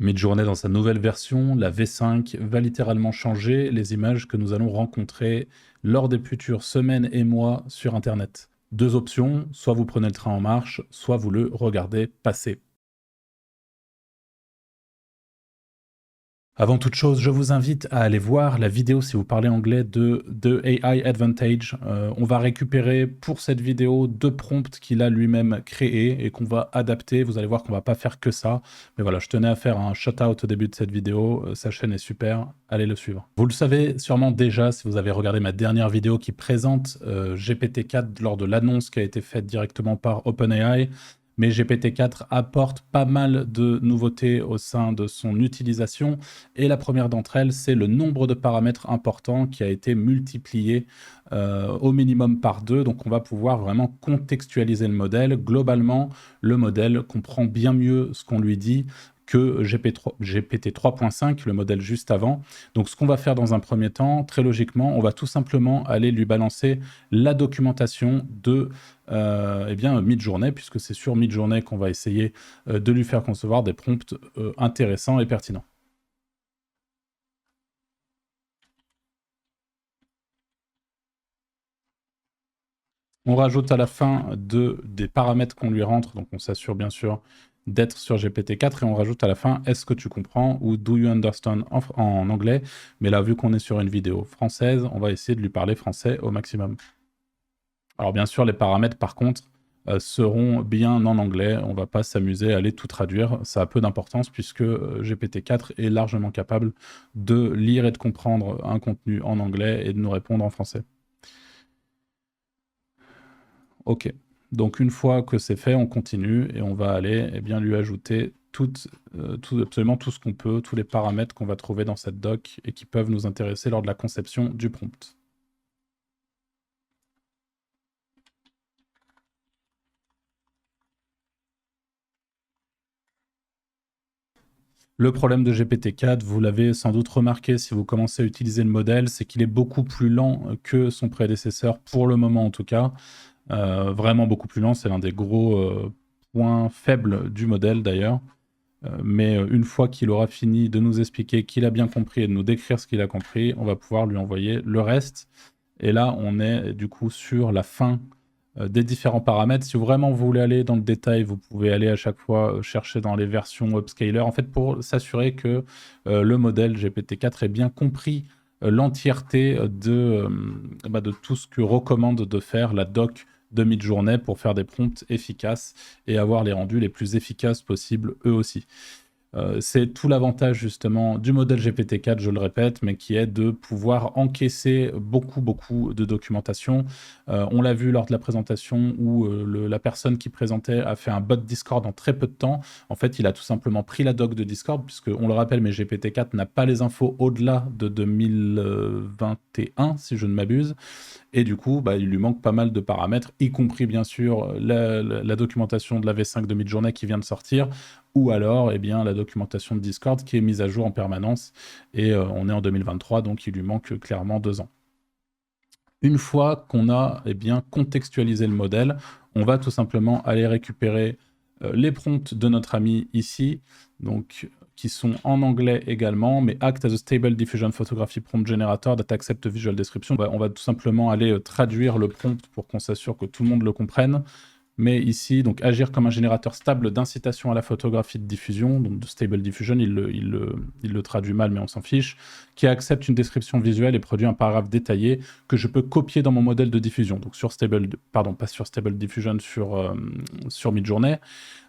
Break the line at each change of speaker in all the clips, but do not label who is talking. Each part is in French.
Midjourney dans sa nouvelle version, la V5, va littéralement changer les images que nous allons rencontrer lors des futures semaines et mois sur Internet. Deux options, soit vous prenez le train en marche, soit vous le regardez passer. Avant toute chose, je vous invite à aller voir la vidéo, si vous parlez anglais, de The AI Advantage. On va récupérer pour cette vidéo 2 prompts qu'il a lui-même créés et qu'on va adapter. Vous allez voir qu'on va pas faire que ça. Mais voilà, je tenais à faire un shout-out au début de cette vidéo. Sa chaîne est super, allez le suivre. Vous le savez sûrement déjà si vous avez regardé ma dernière vidéo qui présente GPT-4 lors de l'annonce qui a été faite directement par OpenAI. Mais GPT-4 apporte pas mal de nouveautés au sein de son utilisation. Et la première d'entre elles, c'est le nombre de paramètres importants qui a été multiplié au minimum par 2. Donc on va pouvoir vraiment contextualiser le modèle. Globalement, le modèle comprend bien mieux ce qu'on lui dit que GPT 3.5, le modèle juste avant. Donc ce qu'on va faire dans un premier temps, très logiquement, on va tout simplement aller lui balancer la documentation de Midjourney, puisque c'est sur Midjourney qu'on va essayer de lui faire concevoir des prompts intéressants et pertinents. On rajoute à la fin des paramètres qu'on lui rentre, donc on s'assure bien sûr d'être sur GPT-4 et on rajoute à la fin « Est-ce que tu comprends ?» ou « Do you understand ?» en anglais. Mais là, vu qu'on est sur une vidéo française, on va essayer de lui parler français au maximum. Alors bien sûr, les paramètres, par contre, seront bien en anglais. On ne va pas s'amuser à aller tout traduire. Ça a peu d'importance puisque GPT-4 est largement capable de lire et de comprendre un contenu en anglais et de nous répondre en français. Ok. Donc une fois que c'est fait, on continue et on va aller lui ajouter absolument tout ce qu'on peut, tous les paramètres qu'on va trouver dans cette doc et qui peuvent nous intéresser lors de la conception du prompt. Le problème de GPT-4, vous l'avez sans doute remarqué si vous commencez à utiliser le modèle, c'est qu'il est beaucoup plus lent que son prédécesseur, pour le moment en tout cas. Vraiment beaucoup plus lent, c'est l'un des gros points faibles du modèle d'ailleurs. Mais une fois qu'il aura fini de nous expliquer qu'il a bien compris et de nous décrire ce qu'il a compris, on va pouvoir lui envoyer le reste. Et là, on est du coup sur la fin des différents paramètres. Si vraiment vous voulez aller dans le détail, vous pouvez aller à chaque fois chercher dans les versions upscaler, en fait pour s'assurer que le modèle GPT-4 ait bien compris l'entièreté de tout ce que recommande de faire la doc de Midjourney pour faire des prompts efficaces et avoir les rendus les plus efficaces possibles eux aussi. C'est tout l'avantage justement du modèle GPT-4, je le répète, mais qui est de pouvoir encaisser beaucoup de documentation. On l'a vu lors de la présentation où la personne qui présentait a fait un bot Discord en très peu de temps. En fait, il a tout simplement pris la doc de Discord, puisque on le rappelle, mais GPT-4 n'a pas les infos au-delà de 2021, si je ne m'abuse. Et du coup, il lui manque pas mal de paramètres, y compris bien sûr la documentation de la V5 de Midjourney qui vient de sortir, ou alors la documentation de Discord qui est mise à jour en permanence. Et on est en 2023, donc il lui manque clairement 2 ans. Une fois qu'on a contextualisé le modèle, on va tout simplement aller récupérer les prompts de notre ami ici, donc qui sont en anglais également, mais Act as a Stable Diffusion Photography Prompt Generator that accept visual description. On va tout simplement aller traduire le prompt pour qu'on s'assure que tout le monde le comprenne. Mais ici, donc agir comme un générateur stable d'incitation à la photographie de diffusion, donc de Stable Diffusion, il le traduit mal, mais on s'en fiche, qui accepte une description visuelle et produit un paragraphe détaillé que je peux copier dans mon modèle de diffusion. Donc sur pas sur Stable Diffusion, sur Midjourney,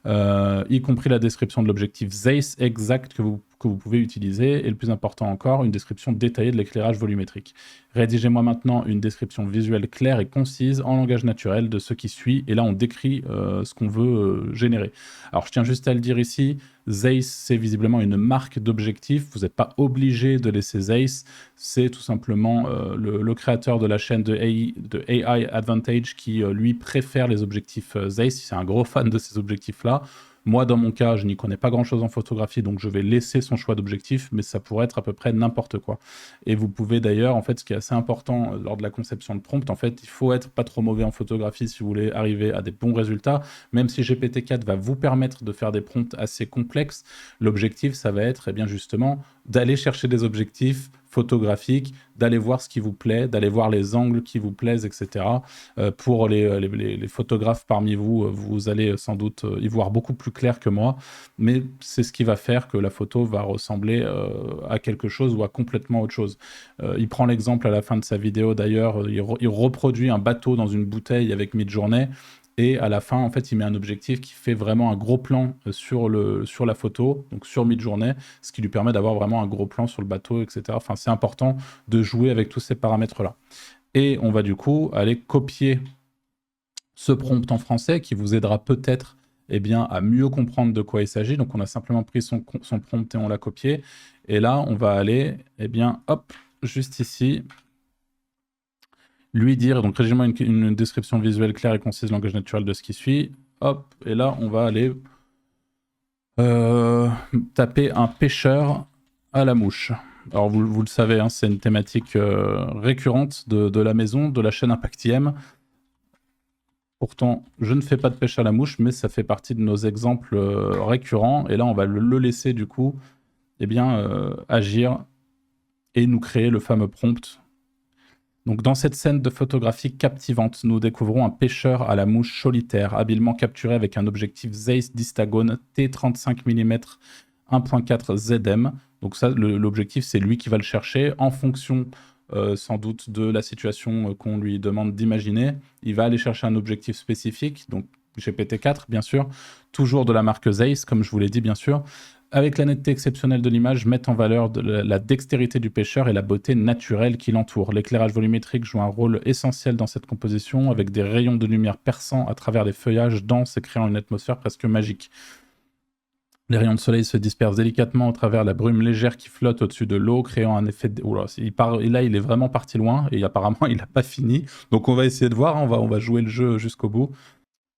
y compris la description de l'objectif Zeiss exact que vous pouvez utiliser, et le plus important encore, une description détaillée de l'éclairage volumétrique. Rédigez-moi maintenant une description visuelle claire et concise en langage naturel de ce qui suit, et là on décrit ce qu'on veut générer. Alors je tiens juste à le dire ici, Zeiss c'est visiblement une marque d'objectif, vous n'êtes pas obligé de laisser Zeiss, c'est tout simplement le créateur de la chaîne de AI Advantage qui lui préfère les objectifs Zeiss, c'est un gros fan de ces objectifs-là. Moi, dans mon cas, je n'y connais pas grand-chose en photographie, donc je vais laisser son choix d'objectif, mais ça pourrait être à peu près n'importe quoi. Et vous pouvez d'ailleurs, en fait, ce qui est assez important lors de la conception de prompt, en fait, il faut être pas trop mauvais en photographie si vous voulez arriver à des bons résultats. Même si GPT-4 va vous permettre de faire des prompts assez complexes, l'objectif, ça va être, eh bien, justement, d'aller chercher des objectifs photographiques, d'aller voir ce qui vous plaît, d'aller voir les angles qui vous plaisent, etc. Pour les photographes parmi vous, vous allez sans doute y voir beaucoup plus clair que moi, mais c'est ce qui va faire que la photo va ressembler à quelque chose ou à complètement autre chose. Il prend l'exemple à la fin de sa vidéo d'ailleurs, il reproduit un bateau dans une bouteille avec Midjourney, et à la fin, en fait, il met un objectif qui fait vraiment un gros plan sur la photo, donc sur Midjourney, ce qui lui permet d'avoir vraiment un gros plan sur le bateau, etc. Enfin, c'est important de jouer avec tous ces paramètres-là. Et on va du coup aller copier ce prompt en français qui vous aidera peut-être eh bien, à mieux comprendre de quoi il s'agit. Donc, on a simplement pris son prompt et on l'a copié. Et là, on va aller, eh bien, hop, juste ici, lui dire, donc rédigez-moi une description visuelle claire et concise, langage naturel de ce qui suit. Hop, et là, on va aller taper un pêcheur à la mouche. Alors, vous le savez, hein, c'est une thématique récurrente de la maison, de la chaîne Impact IM. Pourtant, je ne fais pas de pêche à la mouche, mais ça fait partie de nos exemples récurrents. Et là, on va le laisser, du coup, eh bien, agir et nous créer le fameux prompt. Donc, dans cette scène de photographie captivante, nous découvrons un pêcheur à la mouche solitaire, habilement capturé avec un objectif Zeiss Distagone T35 mm 1.4 ZM. Donc ça, l'objectif, c'est lui qui va le chercher en fonction sans doute de la situation qu'on lui demande d'imaginer. Il va aller chercher un objectif spécifique, donc GPT-4 bien sûr, toujours de la marque Zeiss, comme je vous l'ai dit bien sûr, avec la netteté exceptionnelle de l'image, mettent en valeur la dextérité du pêcheur et la beauté naturelle qui l'entoure. L'éclairage volumétrique joue un rôle essentiel dans cette composition, avec des rayons de lumière perçant à travers les feuillages denses et créant une atmosphère presque magique. Les rayons de soleil se dispersent délicatement à travers la brume légère qui flotte au-dessus de l'eau, créant un effet... Oula, là, il est vraiment parti loin, et apparemment, il n'a pas fini. Donc on va essayer de voir, hein, on va jouer le jeu jusqu'au bout.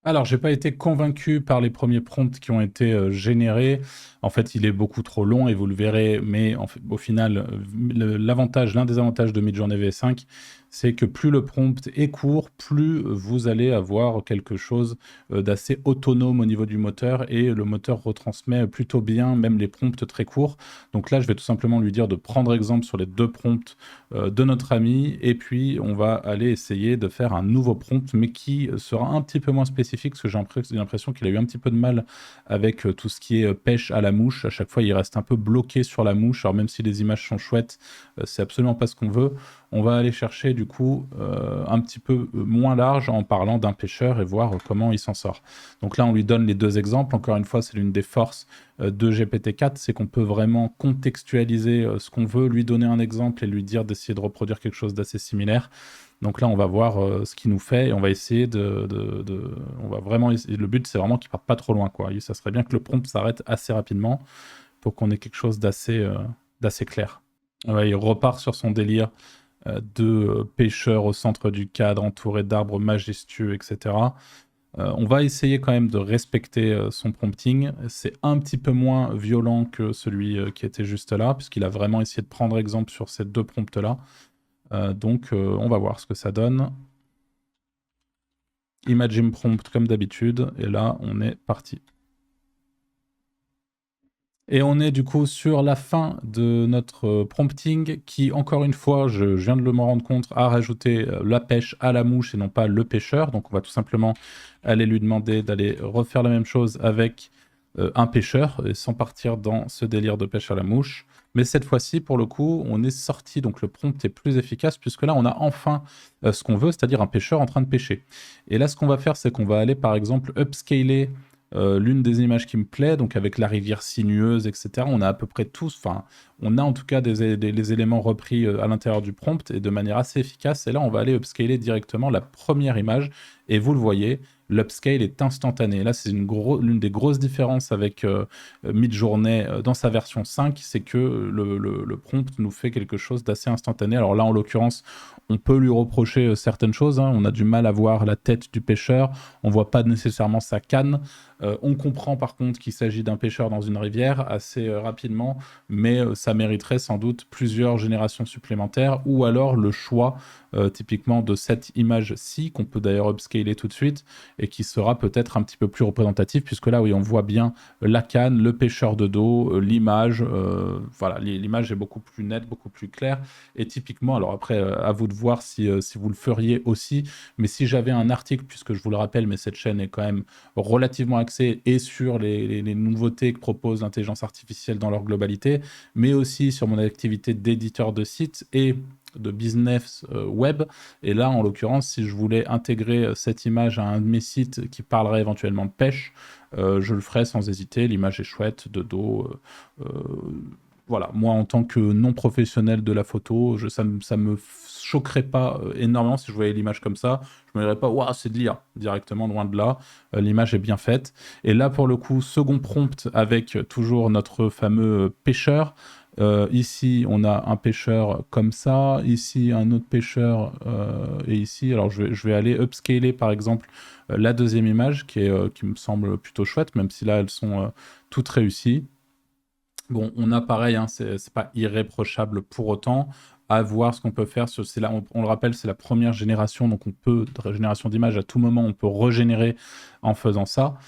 Alors, j'ai pas été convaincu par les premiers prompts qui ont été générés. En fait, il est beaucoup trop long et vous le verrez, mais au final, l'un des avantages de Midjourney V5, c'est que plus le prompt est court, plus vous allez avoir quelque chose d'assez autonome au niveau du moteur, et le moteur retransmet plutôt bien même les prompts très courts. Donc là, je vais tout simplement lui dire de prendre exemple sur les deux prompts de notre ami, et puis on va aller essayer de faire un nouveau prompt, mais qui sera un petit peu moins spécifique, parce que j'ai l'impression qu'il a eu un petit peu de mal avec tout ce qui est pêche à la mouche. À chaque fois, il reste un peu bloqué sur la mouche. Alors même si les images sont chouettes, c'est absolument pas ce qu'on veut. On va aller chercher du coup un petit peu moins large en parlant d'un pêcheur et voir comment il s'en sort. Donc là, on lui donne les deux exemples. Encore une fois, c'est l'une des forces de GPT-4, c'est qu'on peut vraiment contextualiser ce qu'on veut, lui donner un exemple et lui dire d'essayer de reproduire quelque chose d'assez similaire. Donc là, on va voir ce qu'il nous fait et on va essayer on va vraiment essayer. Le but, c'est vraiment qu'il parte pas trop loin, quoi. Et ça serait bien que le prompt s'arrête assez rapidement pour qu'on ait quelque chose d'assez clair. Ouais, il repart sur son délire de pêcheur au centre du cadre, entouré d'arbres majestueux, etc. On va essayer quand même de respecter son prompting. C'est un petit peu moins violent que celui qui était juste là, puisqu'il a vraiment essayé de prendre exemple sur ces deux prompts-là. Donc, on va voir ce que ça donne. Imagine prompt comme d'habitude, et là, on est parti. Et on est du coup sur la fin de notre prompting qui, encore une fois, je viens de me rendre compte, a rajouté la pêche à la mouche et non pas le pêcheur. Donc on va tout simplement aller lui demander d'aller refaire la même chose avec un pêcheur, et sans partir dans ce délire de pêche à la mouche. Mais cette fois-ci, pour le coup, on est sorti, donc le prompt est plus efficace, puisque là, on a enfin ce qu'on veut, c'est-à-dire un pêcheur en train de pêcher. Et là, ce qu'on va faire, c'est qu'on va aller, par exemple, upscaler l'une des images qui me plaît, donc avec la rivière sinueuse, etc. On a à peu près tous, enfin, on a en tout cas les éléments repris à l'intérieur du prompt et de manière assez efficace. Et là, on va aller upscaler directement la première image. Et vous le voyez, l'upscale est instantané. Là, c'est l'une des grosses différences avec Midjourney dans sa version 5, c'est que le prompt nous fait quelque chose d'assez instantané. Alors là, en l'occurrence, on peut lui reprocher certaines choses, hein. On a du mal à voir la tête du pêcheur, on voit pas nécessairement sa canne. On comprend par contre qu'il s'agit d'un pêcheur dans une rivière assez rapidement, mais ça mériterait sans doute plusieurs générations supplémentaires, ou alors le choix typiquement de cette image-ci, qu'on peut d'ailleurs upscaler tout de suite, et qui sera peut-être un petit peu plus représentatif, puisque là, oui, on voit bien la canne, le pêcheur de dos, l'image, voilà, l'image est beaucoup plus nette, beaucoup plus claire, et typiquement, alors après, à vous de voir si vous le feriez aussi, mais si j'avais un article, puisque je vous le rappelle, mais cette chaîne est quand même relativement axée et sur les nouveautés que propose l'intelligence artificielle dans leur globalité, mais aussi sur mon activité d'éditeur de site et de business web. Et là, en l'occurrence, si je voulais intégrer cette image à un de mes sites qui parlerait éventuellement de pêche, je le ferais sans hésiter. L'image est chouette, de dos. Voilà, moi, en tant que non-professionnel de la photo, ça me choquerait pas énormément si je voyais l'image comme ça. Je me dirais pas, waouh, c'est de l'IA, directement, loin de là. L'image est bien faite. Et là, pour le coup, second prompt avec toujours notre fameux pêcheur. Ici, on a un pêcheur comme ça. Ici, un autre pêcheur. Et ici, alors je vais aller upscaler, par exemple, la deuxième image qui me semble plutôt chouette, même si là, elles sont toutes réussies. Bon, on a pareil, hein, c'est pas irréprochable pour autant. À voir ce qu'on peut faire. On le rappelle, c'est la première génération, donc génération d'images, à tout moment, on peut régénérer en faisant ça.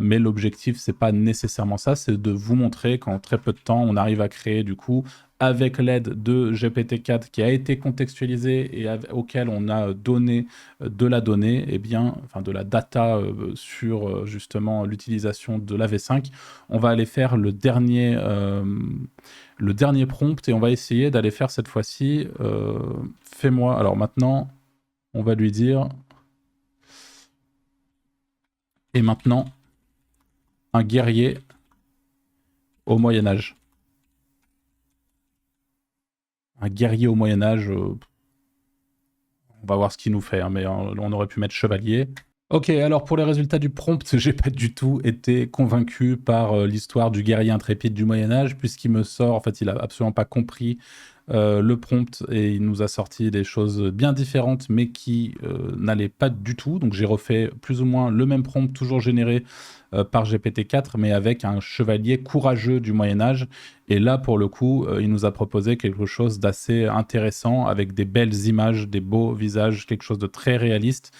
Mais l'objectif, c'est pas nécessairement ça, c'est de vous montrer qu'en très peu de temps, on arrive à créer du coup, avec l'aide de GPT-4 qui a été contextualisé et auquel on a donné de la donnée, et bien, enfin de la data sur justement l'utilisation de la V5, on va aller faire le dernier prompt et on va essayer d'aller faire cette fois-ci fais-moi. Alors maintenant, on va lui dire et maintenant un guerrier au Moyen-Âge. Un guerrier au Moyen-Âge, on va voir ce qu'il nous fait, hein, mais on aurait pu mettre chevalier. Ok, alors pour les résultats du prompt, j'ai pas du tout été convaincu par l'histoire du guerrier intrépide du Moyen-Âge, puisqu'il me sort, en fait, il a absolument pas compris le prompt et il nous a sorti des choses bien différentes, mais qui n'allaient pas du tout. Donc j'ai refait plus ou moins le même prompt, toujours généré par GPT-4, mais avec un chevalier courageux du Moyen-Âge. Et là, pour le coup, il nous a proposé quelque chose d'assez intéressant, avec des belles images, des beaux visages, quelque chose de très réaliste,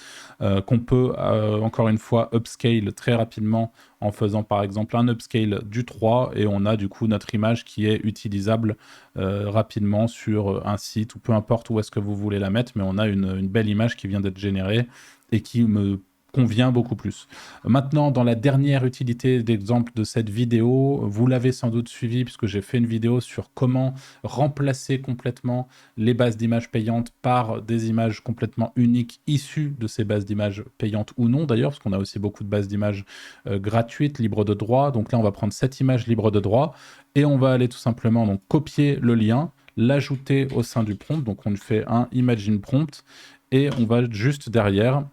qu'on peut, encore une fois, upscale très rapidement en faisant par exemple un upscale du 3, et on a du coup notre image qui est utilisable rapidement sur un site, ou peu importe où est-ce que vous voulez la mettre, mais on a une belle image qui vient d'être générée et qui me convient beaucoup plus. Maintenant, dans la dernière utilité d'exemple de cette vidéo, vous l'avez sans doute suivi puisque j'ai fait une vidéo sur comment remplacer complètement les bases d'images payantes par des images complètement uniques issues de ces bases d'images payantes ou non d'ailleurs, parce qu'on a aussi beaucoup de bases d'images gratuites, libres de droit. Donc là, on va prendre cette image libre de droit et on va aller tout simplement donc copier le lien, l'ajouter au sein du prompt. Donc on fait un imagine prompt et on va juste derrière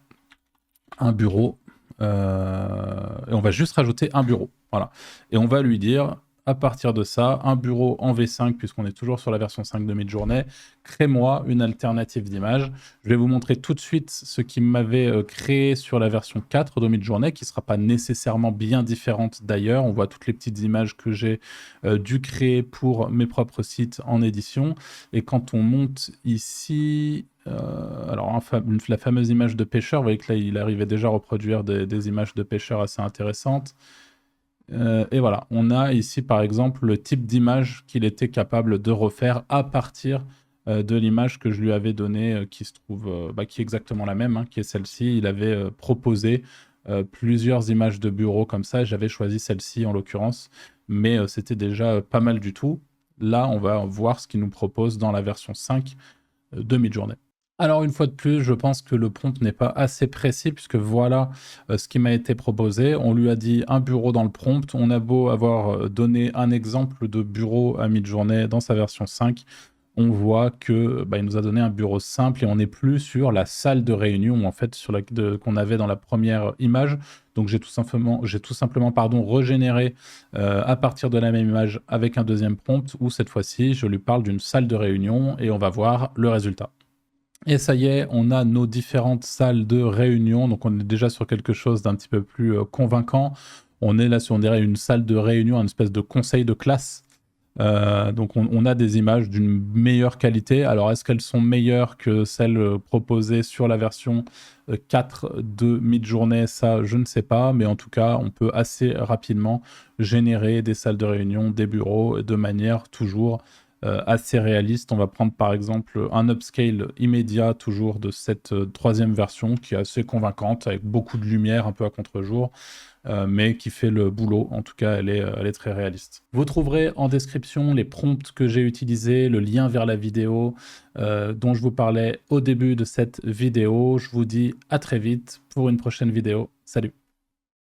un bureau, et on va juste rajouter un bureau, voilà. Et on va lui dire, à partir de ça, un bureau en V5, puisqu'on est toujours sur la version 5 de Midjourney, crée-moi une alternative d'image. Je vais vous montrer tout de suite ce qui m'avait créé sur la version 4 de Midjourney, qui ne sera pas nécessairement bien différente d'ailleurs. On voit toutes les petites images que j'ai dû créer pour mes propres sites en édition. Et quand on monte ici... alors la fameuse image de pêcheur, vous voyez que là il arrivait déjà à reproduire des images de pêcheurs assez intéressantes. Et voilà, on a ici par exemple le type d'image qu'il était capable de refaire à partir de l'image que je lui avais donnée, qui se trouve, qui est exactement la même, hein, qui est celle-ci. Il avait proposé plusieurs images de bureau comme ça, j'avais choisi celle-ci en l'occurrence, mais c'était déjà pas mal du tout. Là, on va voir ce qu'il nous propose dans la version 5 de Midjourney. Alors une fois de plus, je pense que le prompt n'est pas assez précis puisque voilà ce qui m'a été proposé. On lui a dit un bureau dans le prompt. On a beau avoir donné un exemple de bureau à Midjourney dans sa version 5. on voit que il nous a donné un bureau simple et on n'est plus sur la salle de réunion en fait qu'on avait dans la première image. Donc j'ai tout simplement régénéré à partir de la même image avec un deuxième prompt où cette fois-ci je lui parle d'une salle de réunion et on va voir le résultat. Et ça y est, on a nos différentes salles de réunion, donc on est déjà sur quelque chose d'un petit peu plus convaincant. On est là sur, on dirait, une salle de réunion, une espèce de conseil de classe. Donc on a des images d'une meilleure qualité. Alors est-ce qu'elles sont meilleures que celles proposées sur la version 4 de Midjourney? Ça, je ne sais pas, mais en tout cas, on peut assez rapidement générer des salles de réunion, des bureaux, de manière toujours assez réaliste. On va prendre par exemple un upscale immédiat toujours de cette troisième version qui est assez convaincante, avec beaucoup de lumière, un peu à contre-jour. Mais qui fait le boulot. En tout cas, elle est très réaliste. Vous trouverez en description les prompts que j'ai utilisés, le lien vers la vidéo dont je vous parlais au début de cette vidéo. Je vous dis à très vite pour une prochaine vidéo. Salut!